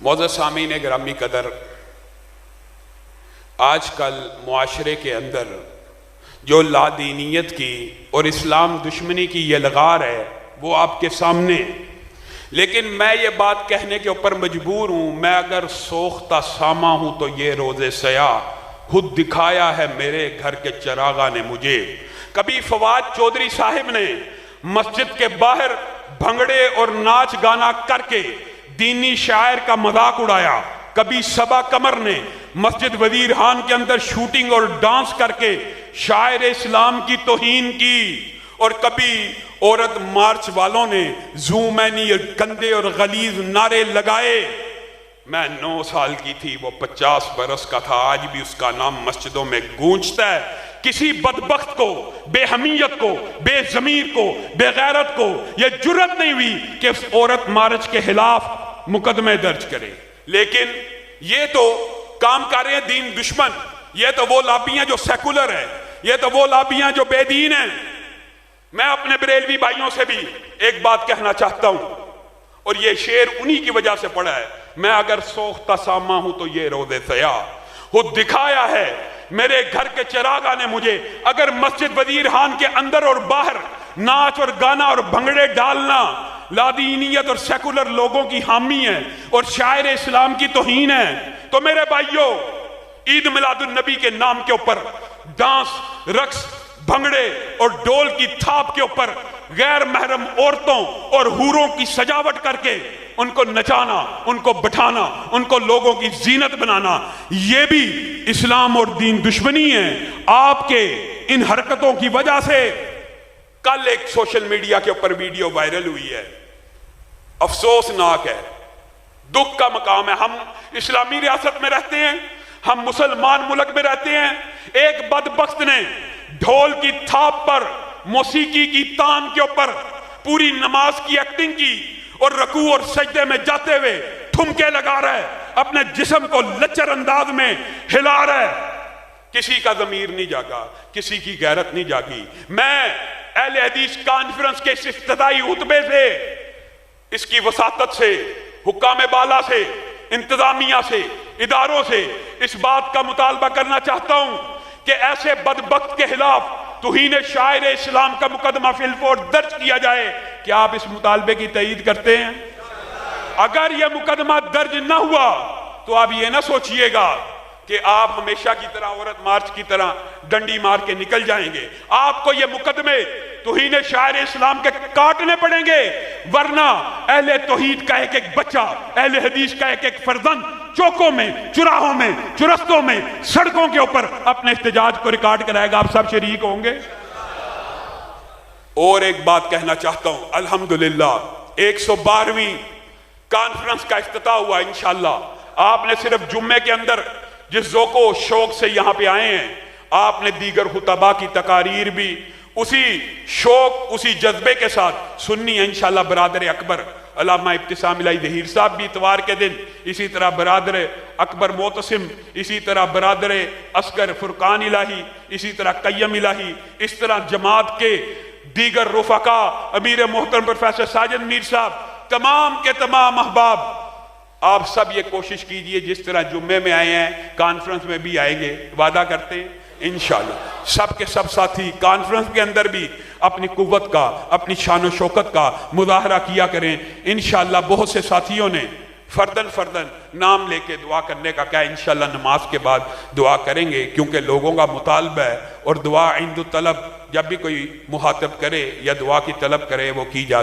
معزز سامعین گرامی قدر، آج کل معاشرے کے اندر جو لادینیت کی اور اسلام دشمنی کی یہ لغار ہے وہ آپ کے سامنے، لیکن میں یہ بات کہنے کے اوپر مجبور ہوں، میں اگر سوختہ ساما ہوں تو یہ روز سیاہ خود دکھایا ہے میرے گھر کے چراغاں نے مجھے۔ کبھی فواد چودھری صاحب نے مسجد کے باہر بھنگڑے اور ناچ گانا کر کے دینی شاعر کا مذاق اڑایا، کبھی صبا قمر نے مسجد وزیر خان کے اندر شوٹنگ اور ڈانس کر کے شاعر اسلام کی توہین کی، اور کبھی عورت مارچ والوں نے زومینی اور گندے اور غلیظ نعرے لگائے۔ میں 9 سال کی تھی، وہ 50 برس کا تھا، آج بھی اس کا نام مسجدوں میں گونجتا ہے۔ کسی بدبخت کو، بے حمیت کو، بے ضمیر کو، بے غیرت کو یہ جرأت نہیں ہوئی کہ اس عورت مارچ کے خلاف مقدمے درج کرے، لیکن یہ تو کام کر رہے ہیں دین دشمن، یہ تو وہ لابیاں جو سیکولر ہیں، یہ تو وہ لابیاں جو بے دین ہیں۔ میں اپنے بریلوی بھائیوں سے بھی ایک بات کہنا چاہتا ہوں، اور یہ شعر انہی کی وجہ سے پڑھا ہے، میں اگر سوختہ ساما ہوں تو یہ روز سیاہ خود دکھایا ہے میرے گھر کے چراغاں نے مجھے۔ اگر مسجد وزیر خان کے اندر اور باہر ناچ اور گانا اور بھنگڑے ڈالنا لادینیت اور سیکولر لوگوں کی حامی ہے اور شاعر اسلام کی توہین ہے، تو میرے بھائیوں، عید میلاد النبی کے نام کے اوپر ڈانس، رقص، بھنگڑے اور ڈول کی تھاپ کے اوپر غیر محرم عورتوں اور حوروں کی سجاوٹ کر کے ان کو نچانا، ان کو بٹھانا، ان کو لوگوں کی زینت بنانا، یہ بھی اسلام اور دین دشمنی ہے۔ آپ کے ان حرکتوں کی وجہ سے کل ایک سوشل میڈیا کے اوپر ویڈیو وائرل ہوئی ہے، افسوسناک ہے، دکھ کا مقام ہے۔ ہم اسلامی ریاست میں رہتے ہیں، ہم مسلمان ملک میں رہتے ہیں، ایک بدبخت نے ڈھول کی تھاپ پر، موسیقی کی تان کے اوپر پوری نماز کی ایکٹنگ کی، اور رکوع اور سجدے میں جاتے ہوئے ٹھمکے لگا رہا ہے، اپنے جسم کو لچر انداز میں ہلا رہا ہے۔ کسی کا ضمیر نہیں جاگا، کسی کی غیرت نہیں جاگی۔ میں اہل حدیث کانفرنس کے اس افتتاحی خطبے سے، اس کی وساطت سے، حکام بالا سے، انتظامیہ سے، اداروں سے اس بات کا مطالبہ کرنا چاہتا ہوں کہ ایسے بدبخت کے خلاف توہین شاعر اسلام کا مقدمہ فی الفور درج کیا جائے۔ کیا آپ اس مطالبے کی تائید کرتے ہیں؟ اگر یہ مقدمہ درج نہ ہوا تو آپ یہ نہ سوچئے گا کہ آپ ہمیشہ کی طرح عورت مارچ کی طرح ڈنڈی مار کے نکل جائیں گے۔ آپ کو یہ مقدمے توہین شاعر اسلام کے کاٹنے پڑیں گے، ورنہ اہل توحید کا ایک ایک بچہ، اہل حدیث کا ایک ایک فرزند چوکوں میں، چراہوں میں، چرستوں میں، سڑکوں کے اوپر اپنے احتجاج کو ریکارڈ کرائے گا۔ آپ سب شریک ہوں گے؟ اور ایک بات کہنا چاہتا ہوں، الحمدللہ 112ویں کانفرنس کا افتتاح ہوا انشاءاللہ۔ آپ نے صرف جمعے کے اندر جس ذوق و شوق سے یہاں پہ آئے ہیں، آپ نے دیگر خطباء کی تقاریر بھی اسی شوق، اسی جذبے کے ساتھ سننی ہے انشاءاللہ۔ برادر اکبر علامہ ابتسام الہی ظہیر صاحب بھی اتوار کے دن، اسی طرح برادر اکبر معتصم، اسی طرح برادر اصغر فرقان الہی، اسی طرح قیم الہی، اس طرح جماعت کے دیگر رفقا، امیر محترم پروفیسر ساجد میر صاحب، تمام کے تمام احباب، آپ سب یہ کوشش کیجئے جس طرح جمعے میں آئے ہیں کانفرنس میں بھی آئیں گے، وعدہ کرتے ہیں انشاءاللہ۔ سب کے سب ساتھی کانفرنس کے اندر بھی اپنی قوت کا، اپنی شان و شوکت کا مظاہرہ کیا کریں انشاءاللہ۔ بہت سے ساتھیوں نے فردن نام لے کے دعا کرنے کا کہا، انشاءاللہ نماز کے بعد دعا کریں گے، کیونکہ لوگوں کا مطالبہ ہے، اور دعا عند طلب، جب بھی کوئی مخاطب کرے یا دعا کی طلب کرے وہ کی جا